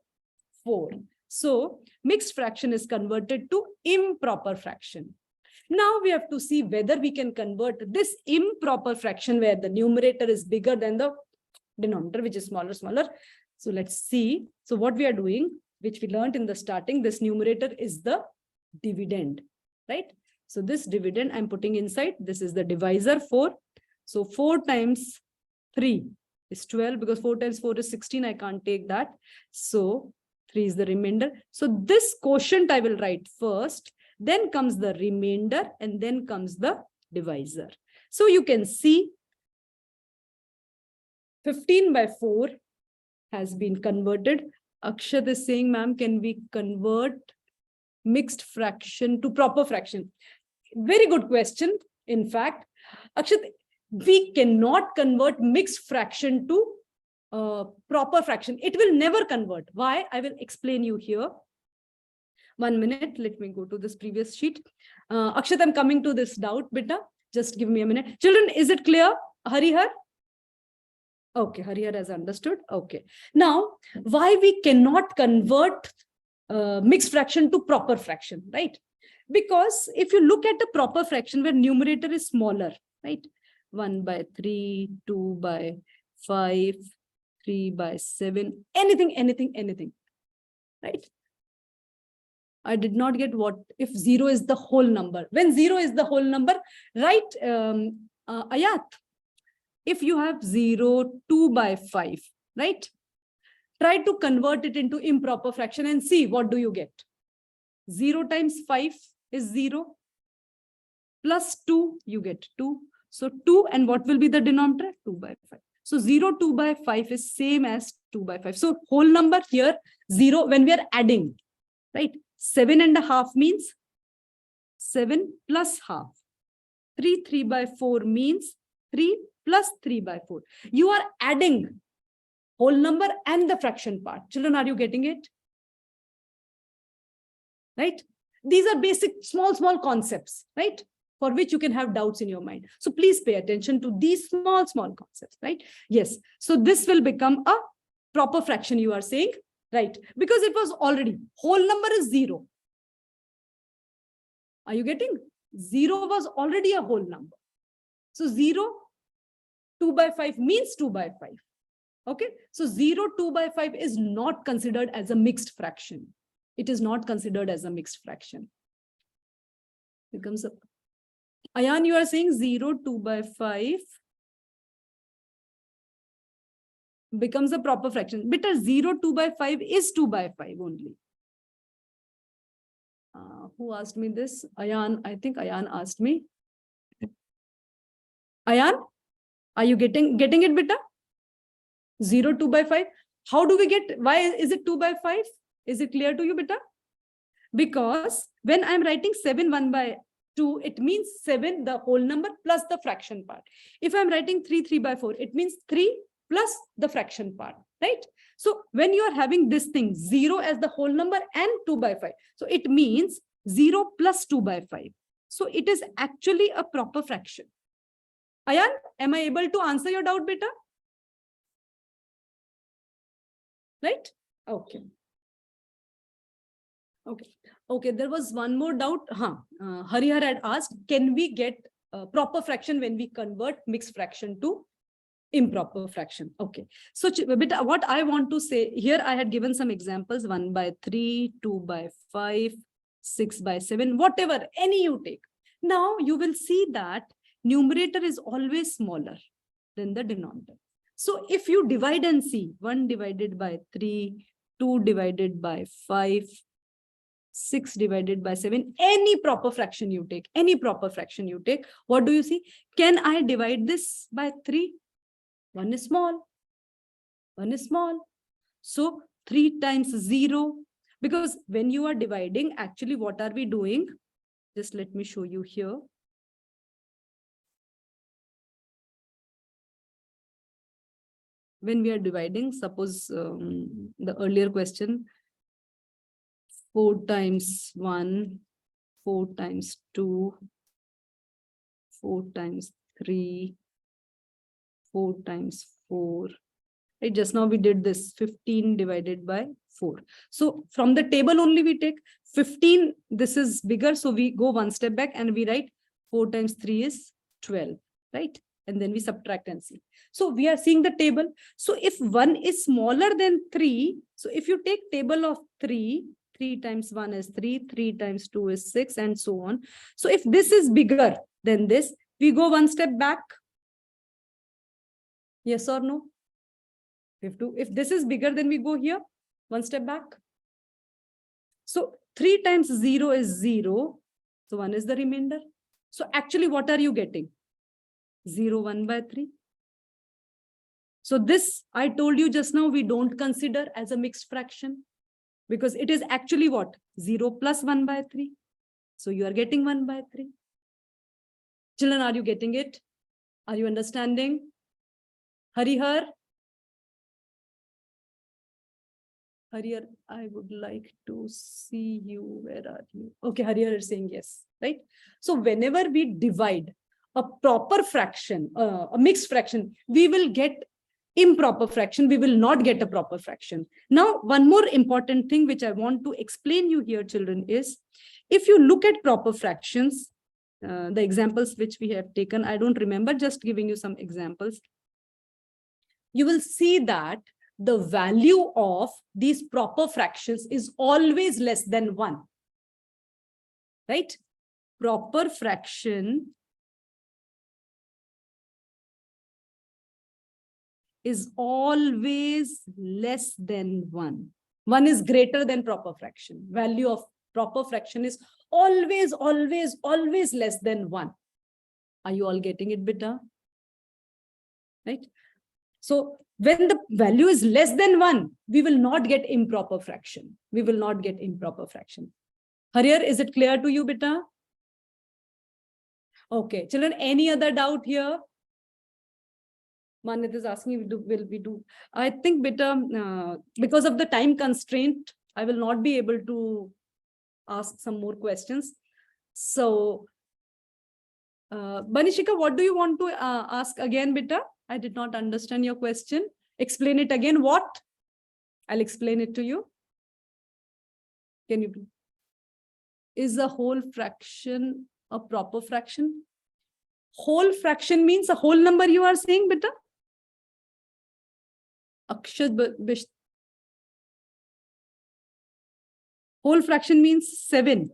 4. So mixed fraction is converted to improper fraction. Now we have to see whether we can convert this improper fraction where the numerator is bigger than the denominator, which is smaller. So let's see. So what we are doing, which we learned in the starting, this numerator is the dividend, right? So this dividend I'm putting inside. This is the divisor 4. So 4 times 3 is 12 because 4 times 4 is 16. I can't take that. So 3 is the remainder. So this quotient I will write first. Then comes the remainder and then comes the divisor. So you can see 15 by 4 has been converted. Akshat is saying, ma'am, can we convert mixed fraction to proper fraction? Very good question. In fact, Akshat, we cannot convert mixed fraction to proper fraction. It will never convert. Why? I will explain you here. 1 minute. Let me go to this previous sheet. Akshat, I'm coming to this doubt, beta. Just give me a minute. Children, is it clear? Harihar? Okay, Harihar has understood. Okay. Now, why we cannot convert mixed fraction to proper fraction, right? Because if you look at the proper fraction where numerator is smaller, right? 1 by 3, 2 by 5, 3 by 7, anything, right? I did not get what if 0 is the whole number. When 0 is the whole number, right? Ayat, if you have 0, 2 by 5, right? Try to convert it into improper fraction and see what do you get. 0 times 5 is 0. Plus 2, you get 2. So 2, and what will be the denominator? 2 by 5. So 0, 2 by 5 is same as 2 by 5. So whole number here, 0, when we are adding, right? 7.5 means 7 plus half. 3 by 4 means 3 plus 3 by 4. You are adding whole number and the fraction part. Children, are you getting it? Right? These are basic small concepts, right? For which you can have doubts in your mind. So please pay attention to these small concepts, right? Yes. So this will become a proper fraction, you are saying, right? Because it was already, whole number is 0. Are you getting? 0 was already a whole number. So 0, 2 by 5 means 2 by 5. Okay. So 0, 2 by 5 is not considered as a mixed fraction. It is not considered as a mixed fraction. Becomes a Ayan, you are saying 0, 2 by 5 becomes a proper fraction. Beta 0, 2 by 5 is 2 by 5 only. Who asked me this? Ayan, I think Ayan asked me. Ayan, are you getting it, beta? 0, 2 by 5. How do we get, why is it 2 by 5? Is it clear to you, beta? Because when I'm writing 7, 1 by 2, it means 7, the whole number, plus the fraction part. If I'm writing 3, 3 by 4, it means 3 plus the fraction part, right? So when you are having this thing, 0 as the whole number and 2 by 5, so it means 0 plus 2 by 5. So it is actually a proper fraction. Ayan, am I able to answer your doubt, beta? Right? Okay. Okay, there was one more doubt. Harihar had asked, can we get a proper fraction when we convert mixed fraction to improper fraction? Okay, so what I want to say here, I had given some examples: 1 by 3, 2 by 5, 6 by 7, whatever, any you take. Now you will see that numerator is always smaller than the denominator. So if you divide and see 1 divided by 3, 2 divided by 5, 6 divided by 7, any proper fraction you take, what do you see? Can I divide this by 3? 1 is small. 1 is small. So 3 times 0, because when you are dividing, actually what are we doing? Just let me show you here. When we are dividing, suppose the earlier question, 4 times 1, 4 times 2, 4 times 3, 4 times 4. Right? Just now we did this 15 divided by 4. So from the table only we take 15. This is bigger. So we go one step back and we write 4 times 3 is 12. Right? And then we subtract and see. So we are seeing the table. So if 1 is smaller than 3, so if you take table of 3, 3 times 1 is 3, 3 times 2 is 6, and so on. So if this is bigger than this, we go one step back. Yes or no? If this is bigger, then we go here, one step back. So 3 times 0 is 0. So 1 is the remainder. So actually, what are you getting? 0, 1 by 3. So this, I told you just now, we don't consider as a mixed fraction, because it is actually what? 0 plus 1 by 3. So you are getting 1 by 3. Children, are you getting it? Are you understanding? Harihar? Harihar, I would like to see you. Where are you? Okay, Harihar is saying yes, right? So whenever we divide a proper fraction, a mixed fraction, we will get improper fraction. We will not get a proper fraction. Now, one more important thing which I want to explain you here, children, is if you look at proper fractions, the examples which we have taken, I don't remember, just giving you some examples. You will see that the value of these proper fractions is always less than 1. Right? Proper fraction is always less than 1. 1 is greater than proper fraction. Value of proper fraction is always, always, always less than 1. Are you all getting it, beta? Right? So when the value is less than 1, we will not get improper fraction. We will not get improper fraction. Harihar, is it clear to you, beta? Okay, children, any other doubt here? Manit is asking, will we do? I think because of the time constraint, I will not be able to ask some more questions. So, Banishika, what do you want to ask again, beta? I did not understand your question. Explain it again. What? I'll explain it to you. Can you? Is a whole fraction a proper fraction? Whole fraction means a whole number you are saying, beta? Whole fraction means 7.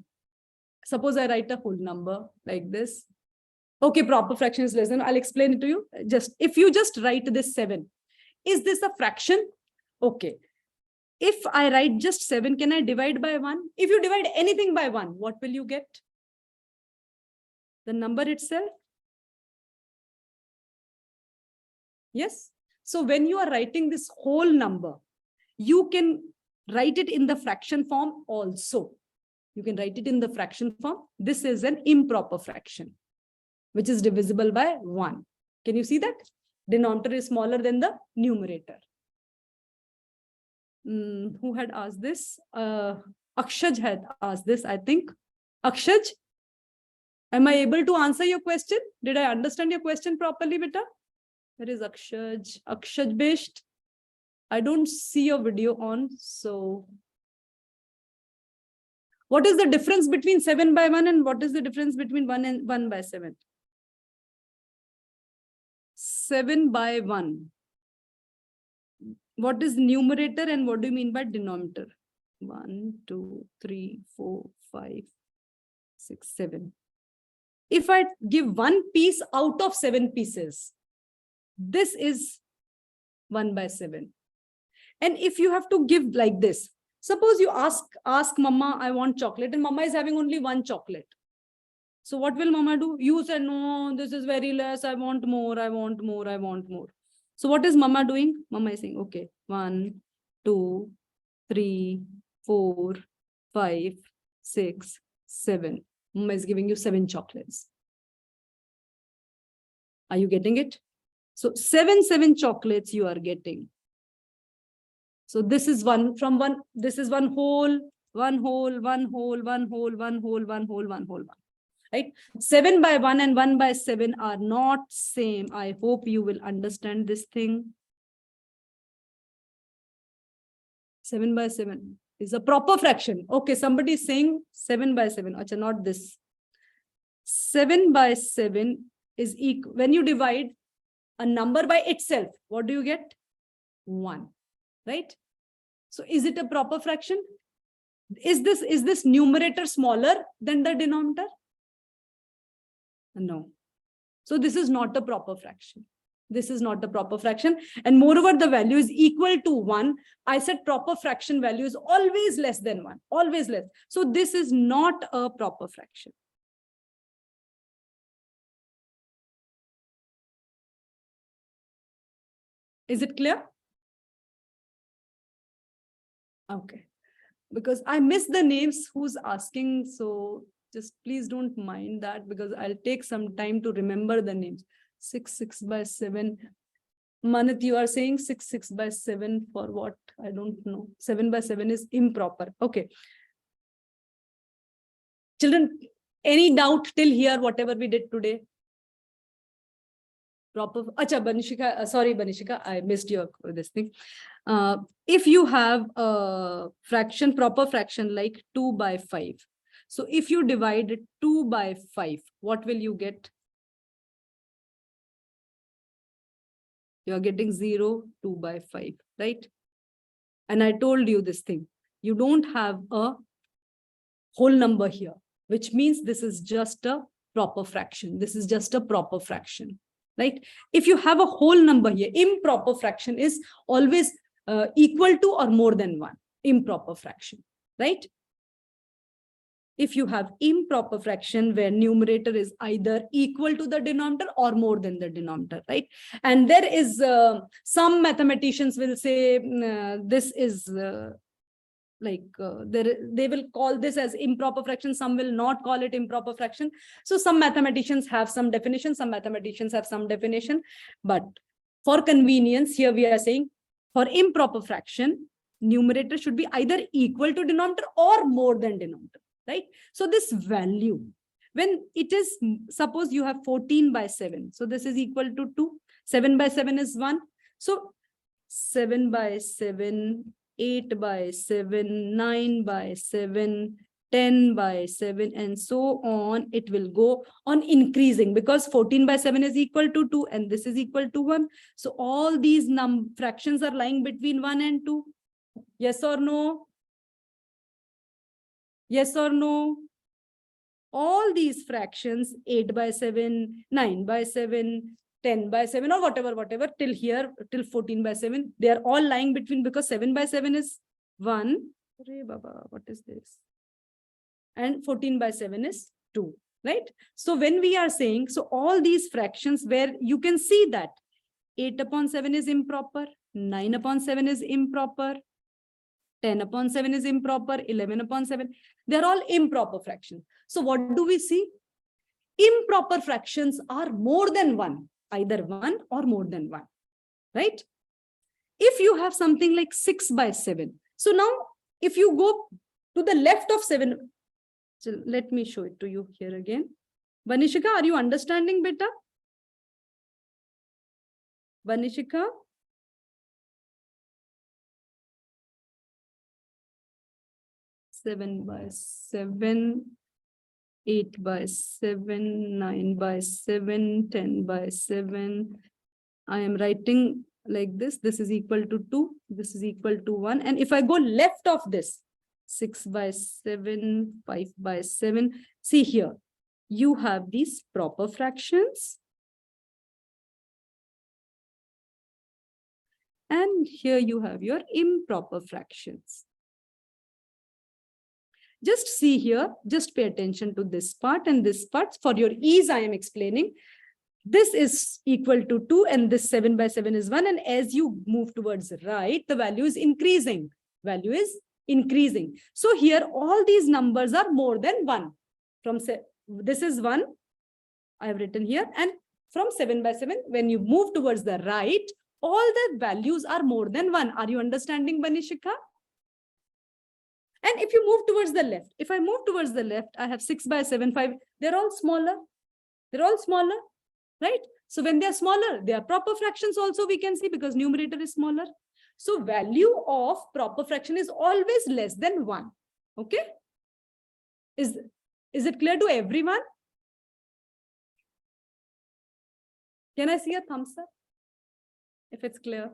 Suppose I write a whole number like this. Okay, proper fraction is less than. I'll explain it to you. If you just write this 7, is this a fraction? Okay. If I write just 7, can I divide by 1? If you divide anything by 1, what will you get? The number itself? Yes. So when you are writing this whole number, you can write it in the fraction form also. You can write it in the fraction form. This is an improper fraction, which is divisible by 1. Can you see that? Denominator is smaller than the numerator. Who had asked this? Akshaj had asked this, I think. Akshaj, am I able to answer your question? Did I understand your question properly, beta? Where is Akshaj? Akshaj Bisht. I don't see your video on. So, what is the difference between 7 by 1 and what is the difference between 1 and 1 by 7? 7 by 1. What is numerator and what do you mean by denominator? 1, 2, 3, 4, 5, 6, 7. If I give one piece out of 7 pieces, this is 1 by 7. And if you have to give like this, suppose you ask mama, I want chocolate, and mama is having only 1 chocolate. So what will mama do? You say, no, this is very less. I want more. I want more. I want more. So what is mama doing? Mama is saying, okay, 1, 2, 3, 4, 5, 6, 7. Mama is giving you 7 chocolates. Are you getting it? So 7 chocolates you are getting. So this is this is one whole, right? 7 by 1 and 1 by 7 are not same. I hope you will understand this thing. 7 by 7 is a proper fraction. Okay, somebody is saying 7 by 7. Achha, not this. 7 by 7 is equal. When you divide a number by itself, what do you get? 1, right? So is it a proper fraction? Is this numerator smaller than the denominator? No. So this is not a proper fraction. This is not a proper fraction. And moreover, the value is equal to 1. I said proper fraction value is always less than 1. Always less. So this is not a proper fraction. Is it clear? Okay. Because I missed the names who's asking. So just please don't mind that, because I'll take some time to remember the names. 6 by 7. Manit, you are saying 6 by 7 for what? I don't know. 7 by 7 is improper. Okay. Children, any doubt till here, whatever we did today? Proper. Acha, Banishika, sorry, Banishika, I missed your this thing. If you have a fraction, proper fraction like 2 by 5. So if you divide 2 by 5, what will you get? You are getting 0, 2 by 5, right? And I told you this thing. You don't have a whole number here, which means this is just a proper fraction. This is just a proper fraction, right? If you have a whole number here, improper fraction is always equal to or more than 1. Improper fraction, right? If you have improper fraction where numerator is either equal to the denominator or more than the denominator, right? And there is some mathematicians will say this is they will call this as improper fraction. Some will not call it improper fraction. So some mathematicians have some definition, some mathematicians have some definition. But for convenience, here we are saying for improper fraction, numerator should be either equal to denominator or more than denominator, right? So this value, when it is, suppose you have 14 by 7. So this is equal to 2. 7 by 7 is 1. So 7 by 7, 8 by 7, 9 by 7, 10 by 7, and so on. It will go on increasing because 14 by 7 is equal to 2 and this is equal to 1. So all these fractions are lying between 1 and 2. Yes or no? Yes or no? All these fractions, 8 by 7, 9 by 7, 10 by 7, or whatever, till here, till 14 by 7, they are all lying between, because 7 by 7 is 1. Arey Baba, what is this? And 14 by 7 is 2, right? So when we are saying, so all these fractions where you can see that 8 upon 7 is improper, 9 upon 7 is improper, 10 upon 7 is improper, 11 upon 7, they're all improper fractions. So what do we see? Improper fractions are more than 1, either 1 or more than 1, right? If you have something like 6 by 7, so now if you go to the left of 7, so let me show it to you here again. Vanishika, are you understanding, beta? Vanishika? Seven by 7, 8 by 7, 9 by 7, 10 by 7. I am writing like this. This is equal to 2. This is equal to 1. And if I go left of this, 6 by 7, 5 by 7. See here, you have these proper fractions. And here you have your improper fractions. Just see here, just pay attention to this part and this part. For your ease, I am explaining. This is equal to 2 and this 7 by 7 is 1. And as you move towards the right, the value is increasing. Value is increasing. So here, all these numbers are more than 1. From this is 1, I have written here. And from 7 by 7, when you move towards the right, all the values are more than 1. Are you understanding, Vanishika? And if you move towards the left, if I move towards the left, I have 6 by 7, 5. They're all smaller. They're all smaller, right? So when they're smaller, they are proper fractions also, we can see, because numerator is smaller. So value of proper fraction is always less than 1. Okay? Is it clear to everyone? Can I see a thumbs up? If it's clear.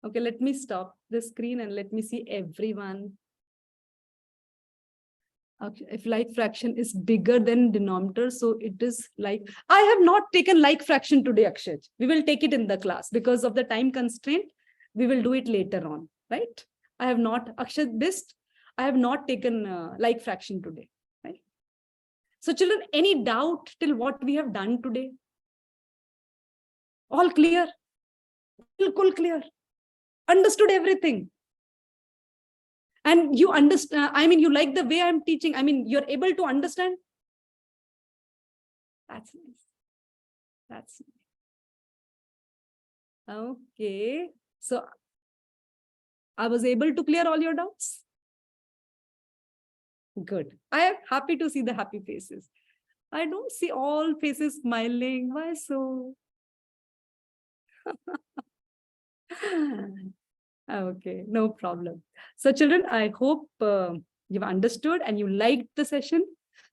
Okay, let me stop the screen and let me see everyone. If like fraction is bigger than denominator, so it is like, I have not taken like fraction today, Akshay. We will take it in the class because of the time constraint. We will do it later on, right? I have not, Akshay, I have not taken like fraction today, right? So children, any doubt till what we have done today? All clear? Bilkul clear. Understood everything. And you understand, I mean, you like the way I'm teaching. I mean, you're able to understand. That's nice. That's nice. Okay. So I was able to clear all your doubts. Good. I am happy to see the happy faces. I don't see all faces smiling. Why so? Okay, no problem. So children, I hope you've understood and you liked the session.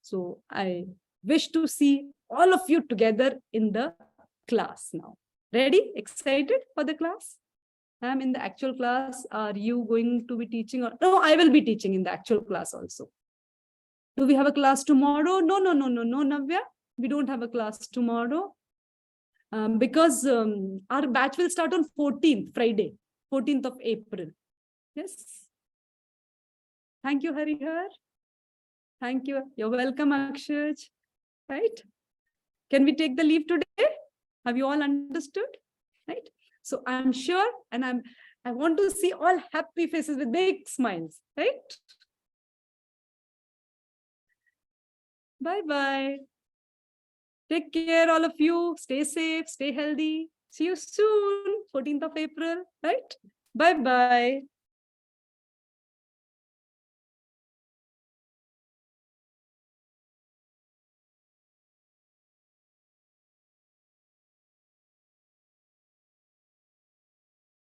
So I wish to see all of you together in the class now. Ready? Excited for the class? I'm in the actual class. Are you going to be teaching? Or no, I will be teaching in the actual class also. Do we have a class tomorrow? No, Navya. We don't have a class tomorrow. Because our batch will start on 14th, Friday, 14th of April. Yes. Thank you, Harihar. Thank you. You're welcome, Akshaj. Right? Can we take the leave today? Have you all understood? Right? So I'm sure, and I want to see all happy faces with big smiles, right? Bye-bye. Take care, all of you. Stay safe, stay healthy. See you soon, 14th of April, right? Bye-bye.